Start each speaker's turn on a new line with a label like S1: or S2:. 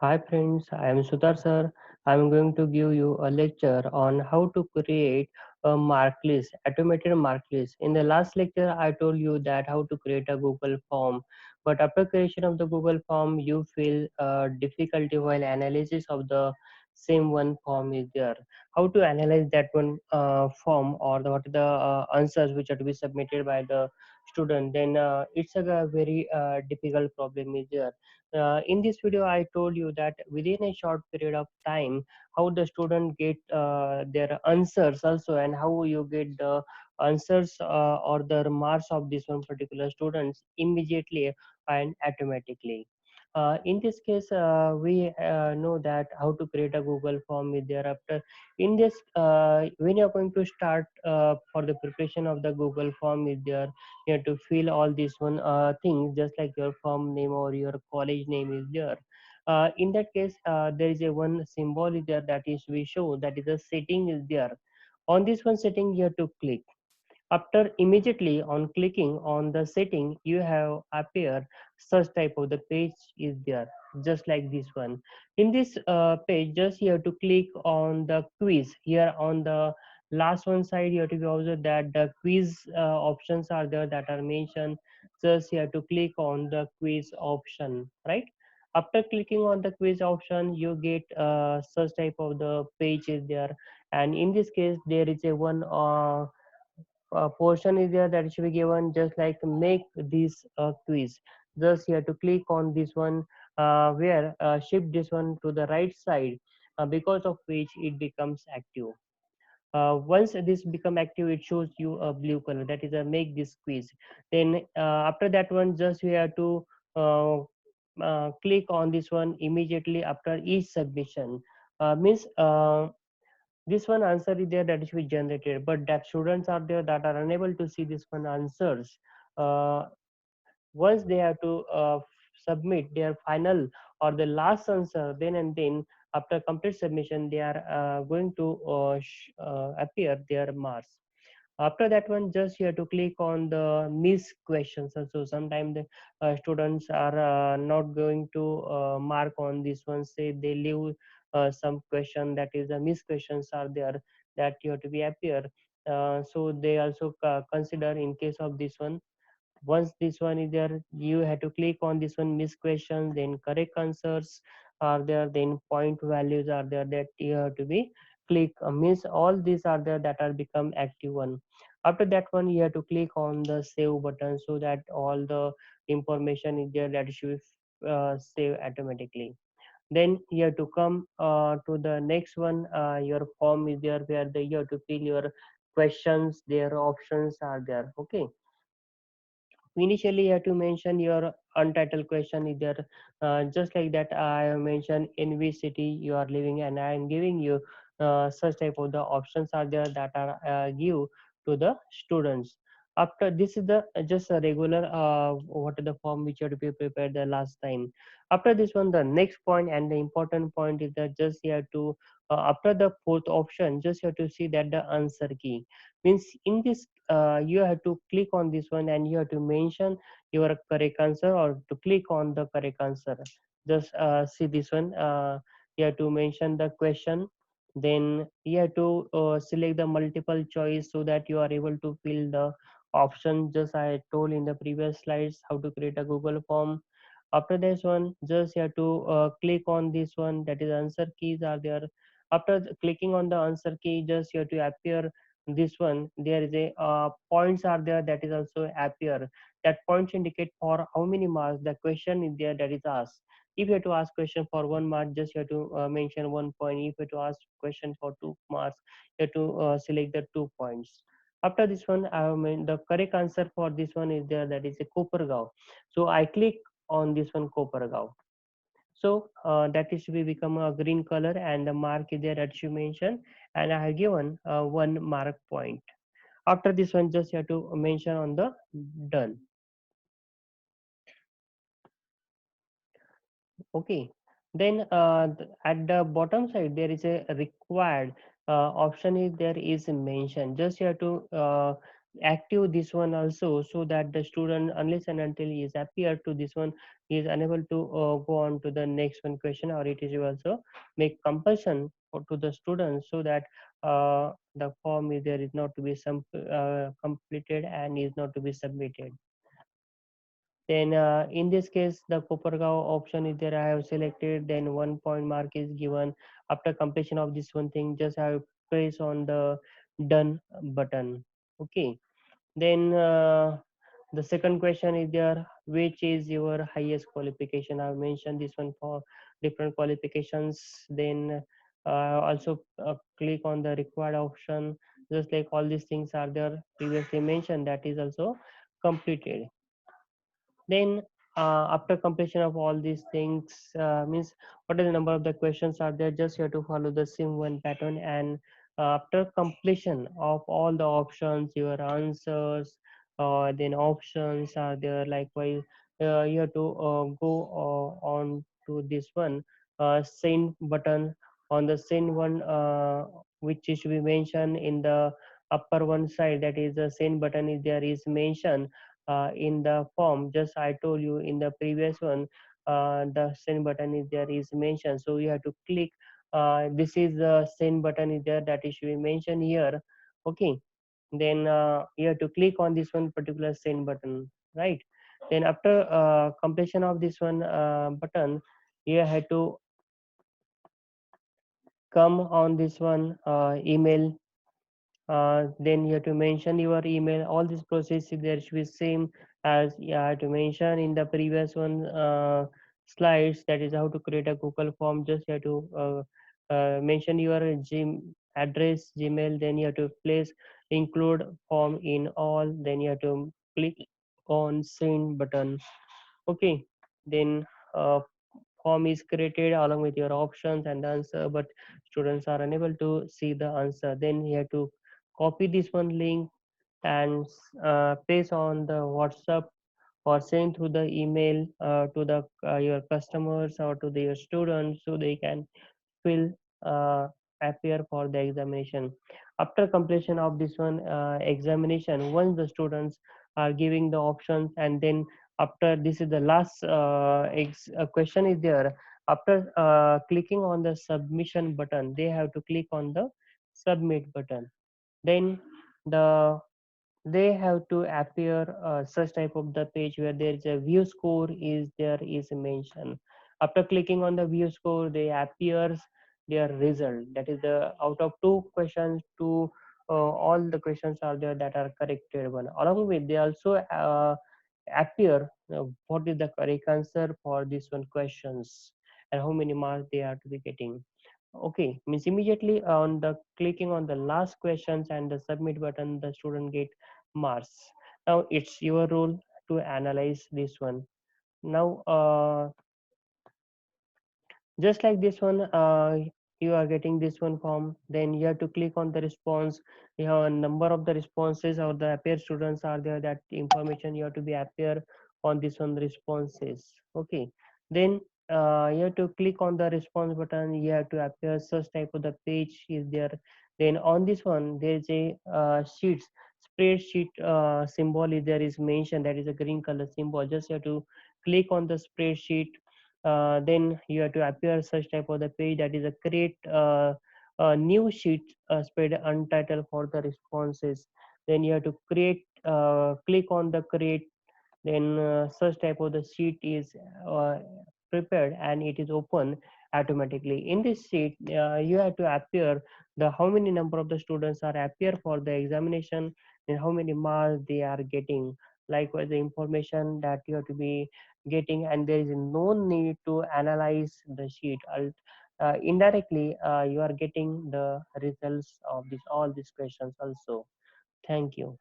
S1: Hi friends, I am Sudhar sir. I am going to give you a lecture on how to create a mark list, automated mark list. In the last lecture, I told you that how to create a Google form, but after creation of the Google form, you feel difficulty while analysis of the same one form is there. How to analyze that one form or what are the answers which are to be submitted by the student? Then it's a very difficult problem is there. In this video I told you that within a short period of time how the student get their answers also, and how you get the answers or the marks of this one particular students immediately and automatically. In this case we know that how to create a Google form is thereafter. In this when you're going to start for the preparation of the Google form is there, you have to fill all these one things just like your firm name or your college name is there. In that case there is a one symbol is there that is we show that is a setting is there. On this one setting you have to click. After immediately on clicking on the setting, you have appear such type of the page is there, just like this one. In this page, just you have to click on the quiz. Here on the last one side, you have to be observed that the quiz options are there that are mentioned. Just you have to click on the quiz option, right? After clicking on the quiz option, you get such type of the page is there, and in this case, there is a one. Portion is there that should be given just like make this quiz. Just you have to click on this one where shift this one to the right side, because of which it becomes active. Once this become active, it shows you a blue color, that is a make this quiz. Then after that one, just you have to uh, click on this one immediately after each submission. Means this one answer is there that should be generated, but that students are there that are unable to see this one answers. uh, Once they have to submit their final or the last answer, then and then after complete submission they are going to appear their marks. After that one, just you have to click on the miss questions. So sometimes the students are not going to mark on this one, say they leave some question that is the miss questions are there that you have to be appear. So they also consider in case of this one. Once this one is there, you have to click on this one miss questions, then correct answers are there, then point values are there that you have to be click means all these are there that are become active one. After that one, you have to click on the save button so that all the information is there that should save automatically. Then you have to come to the next one. Your form is there where you have to fill your questions, their options are there. Okay, initially you have to mention your untitled question is there, just like that I have mentioned in which city you are living, and I am giving you such type of the options are there that are give to the students. After this is the just a regular what are the form which you have to be prepared the last time. After this one, the next point and the important point is that just you have to after the fourth option, just you have to see that the answer key. Means in this you have to click on this one and you have to mention your correct answer or to click on the correct answer. Just see this one, you have to mention the question, then you have to select the multiple choice so that you are able to fill the option just I told in the previous slides how to create a Google form. After this one, just you have to click on this one, that is answer keys are there. After clicking on the answer key, just you have to appear this one, there is a points are there that is also appear. That points indicate for how many marks the question is there that is asked. If you have to ask question for 1 mark, just you have to mention 1 point. If you have to ask question for 2 marks, you have to select the 2 points. After this one, I have mean the correct answer for this one is there, that is a Kopergaon. So I click on this one Kopergaon. So that is to be become a green color and the mark is there that you mentioned, and I have given 1 mark point. After this one, just you have to mention on the done. Okay, then at the bottom side there is a required option is there is mentioned. Just you have to active this one also, so that the student, unless and until he is appear to this one, he is unable to go on to the next one question, or it is you also make compulsion to the students, so that the form is there is not to be some completed and is not to be submitted. Then in this case, the Kopargaon option is there. I have selected. Then 1 point mark is given. After completion of this one thing, just I have press on the done button. Okay. Then the second question is there, which is your highest qualification? I've mentioned this one for different qualifications. Then also click on the required option. Just like all these things are there previously mentioned, that is also completed. Then after completion of all these things, means what is the number of the questions are there, just you have to follow the same one pattern. And after completion of all the options, your answers, then options are there. Likewise, you have to go on to this one send button. On the send one, which is to be mentioned in the upper one side, that is the send button is there is mentioned in the form. Just I told you in the previous one, the send button is there is mentioned, so you have to click. This is the send button is there, that is should be mentioned here. Okay. Then you have to click on this one particular send button, right? Then after completion of this one button, you have to come on this one email. Then you have to mention your email. All this process there should be same as you have to mention in the previous one slides. That is how to create a Google form. Just you have to mention your address, Gmail. Then you have to place include form in all. Then you have to click on send button. Okay. Then form is created along with your options and the answer, but students are unable to see the answer. Then you have to copy this one link and paste on the WhatsApp, or send through the email to the your customers or to their students, so they can will appear for the examination. After completion of this one examination, once the students are giving the options, and then after this is the last question is there. After clicking on the submission button, they have to click on the submit button. Then the they have to appear such type of the page where there is a view score is there is mentioned. After clicking on the view score, they appears their result, that is the out of two questions, two all the questions are there that are corrected one. Along with they also appear what is the correct answer for this one questions, and how many marks they are to be getting. Okay, means immediately on the clicking on the last questions and the submit button, the student get marks. Now it's your role to analyze this one. Now just like this one, you are getting this one form, then you have to click on the response. You have a number of the responses, or the appear students are there, that information you have to be appear on this one responses. Okay. Then you have to click on the response button, you have to appear such type of the page is there. Then on this one there is a sheets spreadsheet symbol is there is mentioned, that is a green color symbol. Just you have to click on the spreadsheet. Then you have to appear such type of the page, that is a create a new sheet spread untitled for the responses. Then you have to create click on the create. Then such type of the sheet is prepared and it is open automatically. In this sheet you have to appear the how many number of the students are appear for the examination, and how many marks they are getting. Likewise the information that you have to be getting, and there is no need to analyze the sheet. Indirectly you are getting the results of this all these questions also. Thank you.